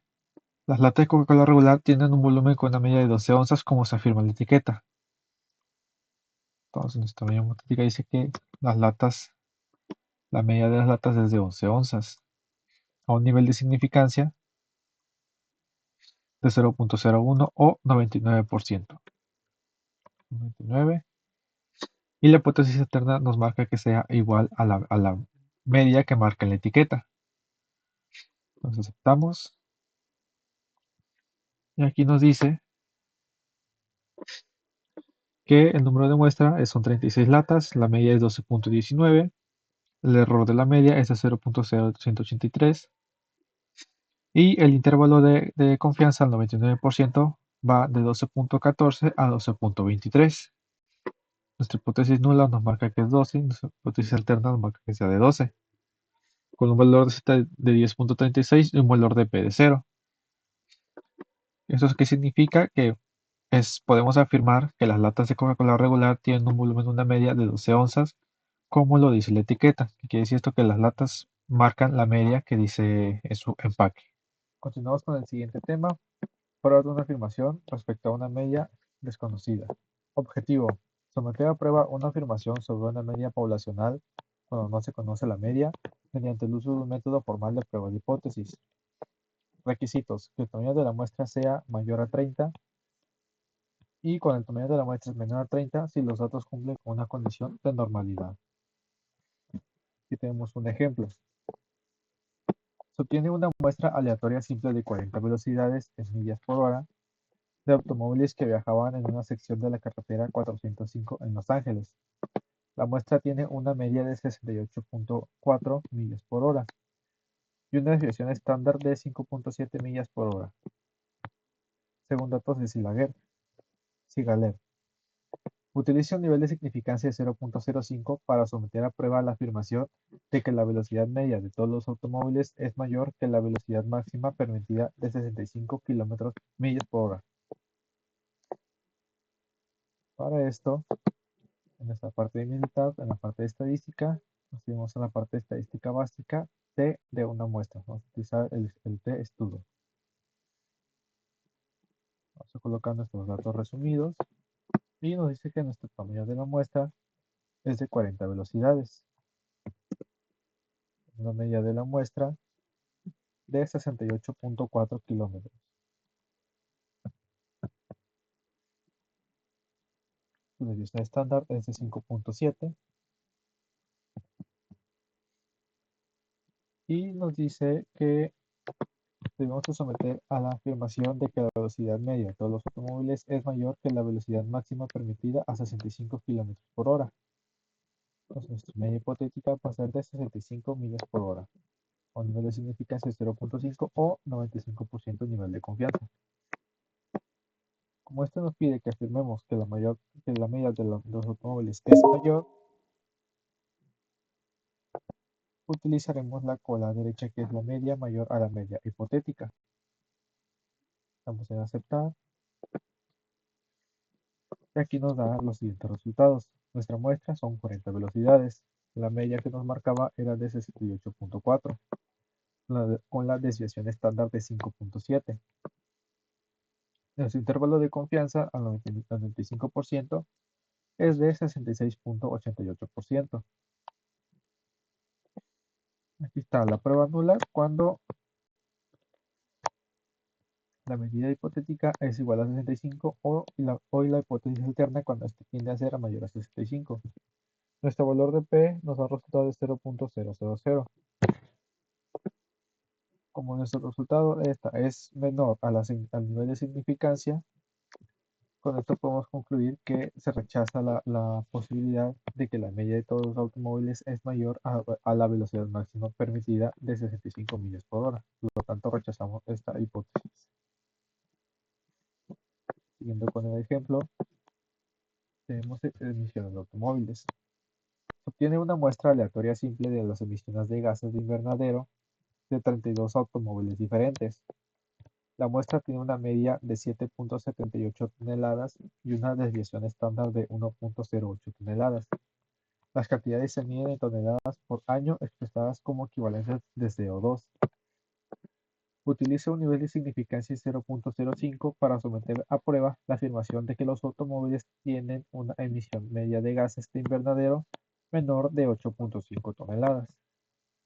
las latas de Coca-Cola regular tienen un volumen con una medida de 12 onzas como se afirma en la etiqueta. Entonces nuestra medida hipotética dice que la medida de las latas es de 11 onzas, a un nivel de significancia de 0.01 o 99%. 99. Y la hipótesis externa nos marca que sea igual a la media que marca en la etiqueta. Entonces aceptamos. Y aquí nos dice que el número de muestra son 36 latas, la media es 12.19, el error de la media es de 0.0183 y el intervalo de confianza al 99% va de 12.14 a 12.23. Nuestra hipótesis nula nos marca que es 12, nuestra hipótesis alterna nos marca que sea de 12, con un valor de Z de 10.36 y un valor de P de 0. ¿Eso qué significa? Que podemos afirmar que las latas de Coca-Cola regular tienen un volumen de una media de 12 onzas, como lo dice la etiqueta. ¿Qué quiere decir esto? Que las latas marcan la media que dice en su empaque. Continuamos con el siguiente tema. Prueba de una afirmación respecto a una media desconocida. Objetivo: someter a prueba una afirmación sobre una media poblacional cuando no se conoce la media, mediante el uso de un método formal de prueba de hipótesis. Requisitos: que el tamaño de la muestra sea mayor a 30 y con el tamaño de la muestra es menor a 30 si los datos cumplen con una condición de normalidad. Aquí tenemos un ejemplo. Se obtiene una muestra aleatoria simple de 40 velocidades en millas por hora de automóviles que viajaban en una sección de la carretera 405 en Los Ángeles. La muestra tiene una media de 68.4 millas por hora y una desviación estándar de 5.7 millas por hora, según datos de Sigaler. Utiliza un nivel de significancia de 0.05 para someter a prueba la afirmación de que la velocidad media de todos los automóviles es mayor que la velocidad máxima permitida de 65 millas por hora. Para esto, en esta parte de militar, en la parte de estadística, nos iremos a la parte de estadística básica de una muestra. Vamos a utilizar el t-estudo. Vamos a colocar nuestros datos resumidos y nos dice que nuestro tamaño de la muestra es de 40 velocidades. Una medida de la muestra de 68.4 kilómetros. Su desviación estándar es de 5.7 y nos dice que debemos someter a la afirmación de que la velocidad media de todos los automóviles es mayor que la velocidad máxima permitida a 65 kilómetros por hora. Entonces, nuestra media hipotética va a ser de 65 millas por hora, con nivel de significancia de 0.5 o 95% nivel de confianza. Como esto nos pide que afirmemos que la media de los automóviles es mayor, utilizaremos la cola derecha, que es la media mayor a la media hipotética. Vamos a aceptar. Y aquí nos da los siguientes resultados. Nuestra muestra son 40 velocidades. La media que nos marcaba era de 68.4, con la desviación estándar de 5.7. Nuestro intervalo de confianza al 95% es de 66.88%. Aquí está la prueba nula cuando la medida hipotética es igual a 65 o la hipótesis alterna cuando este tiende a ser mayor a 65. Nuestro valor de P nos da un resultado de 0.000. Como nuestro resultado esta es menor al nivel de significancia, con esto podemos concluir que se rechaza la posibilidad de que la media de todos los automóviles es mayor a la velocidad máxima permitida de 65 millas por hora. Por lo tanto, rechazamos esta hipótesis. Siguiendo con el ejemplo, tenemos emisiones de automóviles. Se obtiene una muestra aleatoria simple de las emisiones de gases de invernadero de 32 automóviles diferentes. La muestra tiene una media de 7.78 toneladas y una desviación estándar de 1.08 toneladas. Las cantidades se miden en toneladas por año expresadas como equivalentes de CO2. Utiliza un nivel de significancia de 0.05 para someter a prueba la afirmación de que los automóviles tienen una emisión media de gases de invernadero menor de 8.5 toneladas.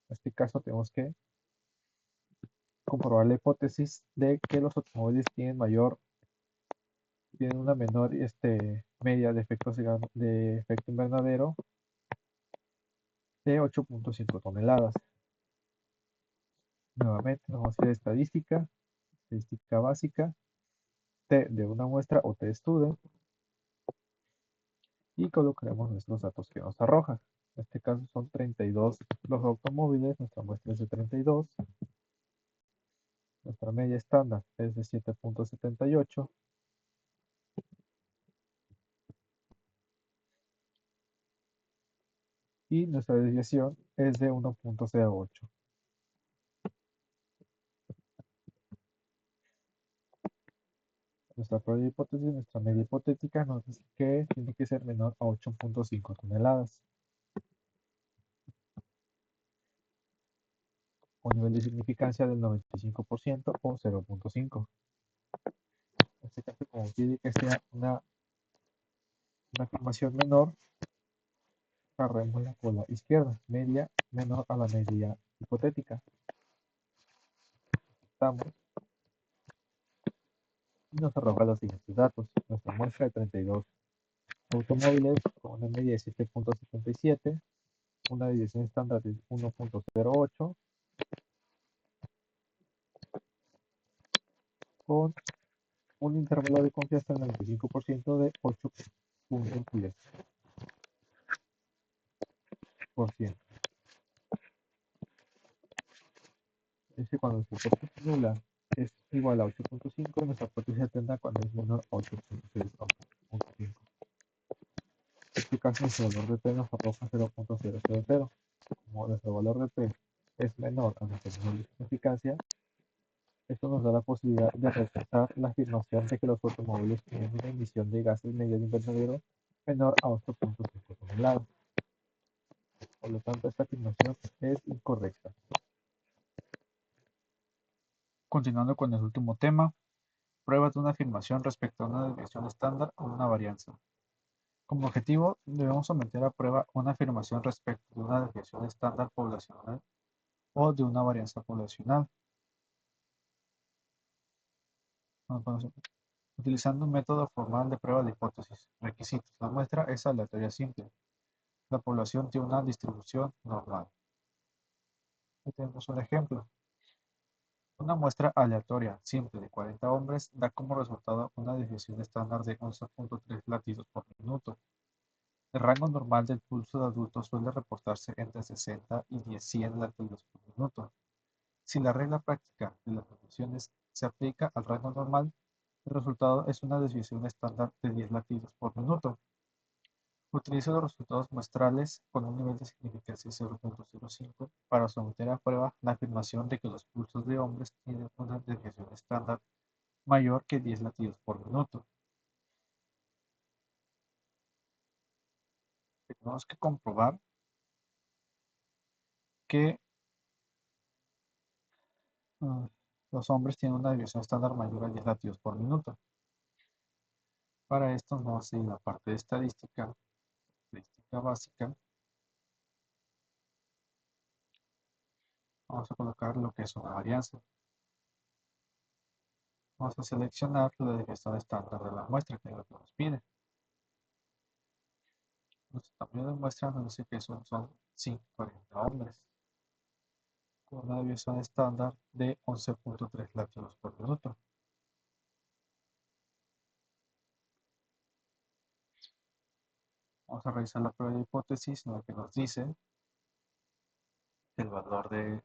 En este caso tenemos que comprobar la hipótesis de que los automóviles tienen una menor media de efecto invernadero de 8.5 toneladas. Nuevamente vamos a hacer estadística básica, T de una muestra o T-student, y colocaremos nuestros datos que nos arroja. En este caso son 32 los automóviles, nuestra muestra es de 32, nuestra media estándar es de 7.78 y nuestra desviación es de 1.08. Nuestra prueba de hipótesis, nuestra media hipotética nos dice que tiene que ser menor a 8.5 toneladas. Un nivel de significancia del 95% o 0.5. En este caso, como pide que sea una afirmación menor, agarremos la cola izquierda, media menor a la media hipotética. Estamos y nos arroja los siguientes datos. Nuestra muestra de 32 automóviles con una media de 7.77, una desviación estándar de 1.08, con un intervalo de confianza del 95% de 8.10%. Es que cuando su hipótesis nula es igual a 8.5, nuestra hipótesis tendrá cuando es menor a 8.5. En este caso, nuestro valor de P nos arroja 0.000. Como nuestro valor de P es menor a nuestro nivel de significancia, esto nos da la posibilidad de rechazar la afirmación de que los automóviles tienen una emisión de gases medio de invernadero menor a 8.5 toneladas. Por lo tanto, esta afirmación es incorrecta. Continuando con el último tema, pruebas de una afirmación respecto a una desviación estándar o una varianza. Como objetivo, debemos someter a prueba una afirmación respecto de una desviación estándar poblacional o de una varianza poblacional. Utilizando un método formal de prueba de hipótesis. Requisitos. La muestra es aleatoria simple. La población tiene una distribución normal. Aquí tenemos un ejemplo. Una muestra aleatoria simple de 40 hombres da como resultado una desviación estándar de 11.3 latidos por minuto. El rango normal del pulso de adultos suele reportarse entre 60 y 100 latidos por minuto. Si la regla práctica de las mediciones se aplica al rango normal, el resultado es una desviación estándar de 10 latidos por minuto. Utilizo los resultados muestrales con un nivel de significancia 0.05 para someter a prueba la afirmación de que los pulsos de hombres tienen una desviación estándar mayor que 10 latidos por minuto. Tenemos que comprobar que los hombres tienen una desviación estándar mayor a 10 latidos por minuto. Para esto nos vamos a ir a la parte de estadística básica. Vamos a colocar lo que es una varianza. Vamos a seleccionar la desviación estándar de la muestra, que es lo que nos pide. Nuestro tamaño de muestra nos dice que son 140 hombres, con una desviación estándar de 11.3 latidos por minuto. Vamos a revisar la prueba de hipótesis, en la que nos dice que el valor de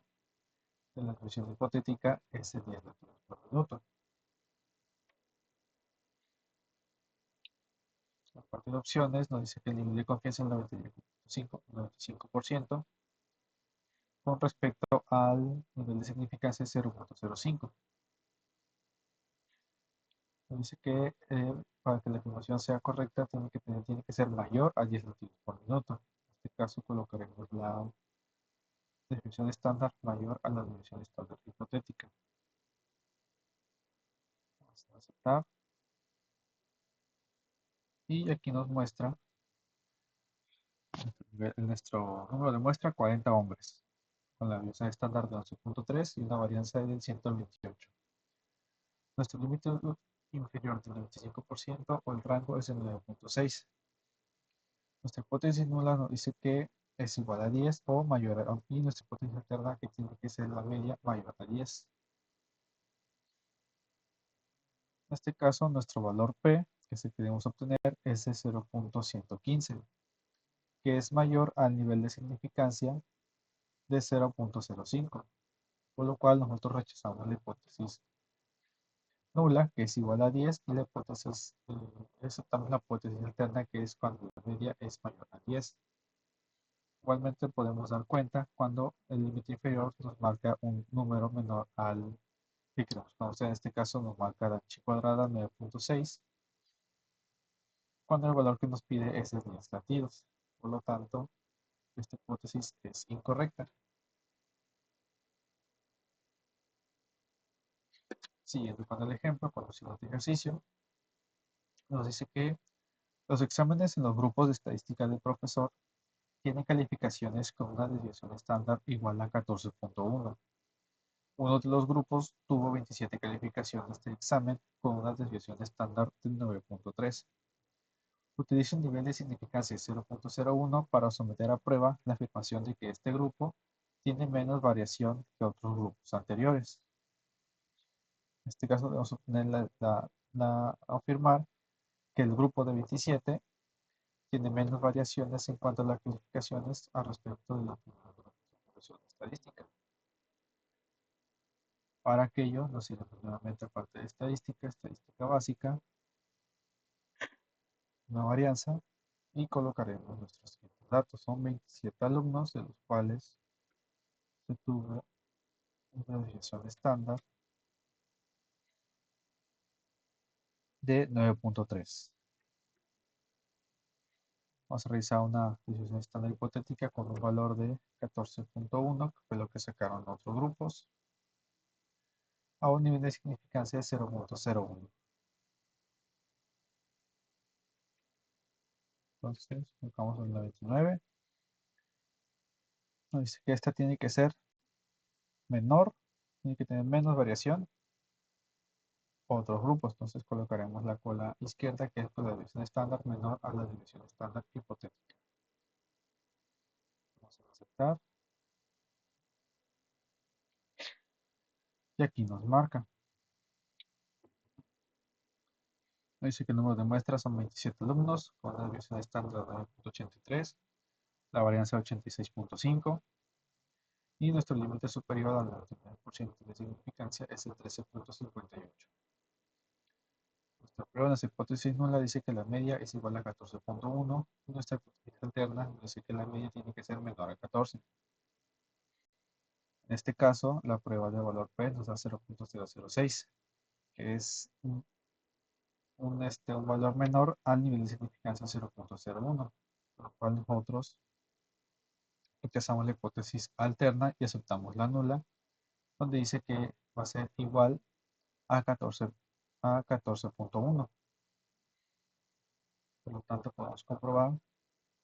la desviación hipotética es de 10 latidos por minuto. parte de opciones nos dice que el nivel de confianza es 95%, con respecto al nivel de significancia es 0.05. Nos dice que para que la afirmación sea correcta tiene que ser mayor a 10 latidos por minuto. En este caso colocaremos la desviación estándar mayor a la desviación estándar hipotética. Vamos a aceptar. Y aquí nos muestra nuestro número de muestra 40 hombres, con la desviación estándar de 11.3 y una varianza del 128. Nuestro límite inferior del 25% o el rango es el 9.6. Nuestra hipótesis nula nos dice que es igual a 10 o mayor a, y nuestra hipótesis alterna que tiene que ser la media mayor a 10. En este caso, nuestro valor P que se queremos obtener es de 0.115, que es mayor al nivel de significancia de 0.05, por lo cual nosotros rechazamos la hipótesis nula, que es igual a 10, y la hipótesis, aceptamos la hipótesis alterna, que es cuando la media es mayor a 10. Igualmente podemos dar cuenta cuando el límite inferior nos marca un número menor al que queremos conocer. En este caso nos marca la h cuadrada 9.6, cuando el valor que nos pide es de 10 latidos. Por lo tanto, esta hipótesis es incorrecta. Siguiendo con el ejemplo, con el siguiente ejercicio, nos dice que los exámenes en los grupos de estadística del profesor tienen calificaciones con una desviación estándar igual a 14.1. Uno de los grupos tuvo 27 calificaciones de examen con una desviación estándar de 9.3. Utiliza un nivel de significancia de 0.01 para someter a prueba la afirmación de que este grupo tiene menos variación que otros grupos anteriores. En este caso debemos obtener afirmar que el grupo de 27 tiene menos variaciones en cuanto a las calificaciones al respecto de la población estadística. Para aquello nos iremos nuevamente a parte de estadística, estadística básica, una varianza, y colocaremos nuestros siguientes datos. Son 27 alumnos, de los cuales se tuvo una desviación estándar de 9.3. Vamos a realizar una desviación estándar hipotética con un valor de 14.1, que fue lo que sacaron otros grupos, a un nivel de significancia de 0.01. Entonces, buscamos en la 29. Nos dice que esta tiene que ser menor, tiene que tener menos variación otros grupos. Entonces colocaremos la cola izquierda, que es la división estándar menor a la división estándar hipotética. Vamos a aceptar. Y aquí nos marca. Nos dice que el número de muestras son 27 alumnos, con la división estándar de 9.83, la varianza 86.5, y nuestro límite superior al 99% de significancia es el 13.58. Nuestra prueba, nuestra hipótesis nula dice que la media es igual a 14.1, y nuestra hipótesis alterna dice que la media tiene que ser menor a 14. En este caso, la prueba de valor P nos da 0.006, que es un valor menor al nivel de significancia 0.01, por lo cual nosotros rechazamos la hipótesis alterna y aceptamos la nula, donde dice que va a ser igual a 14.1. Por lo tanto, podemos comprobar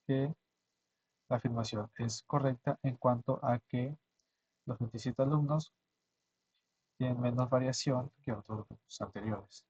que la afirmación es correcta en cuanto a que los 27 alumnos tienen menos variación que otros grupos anteriores.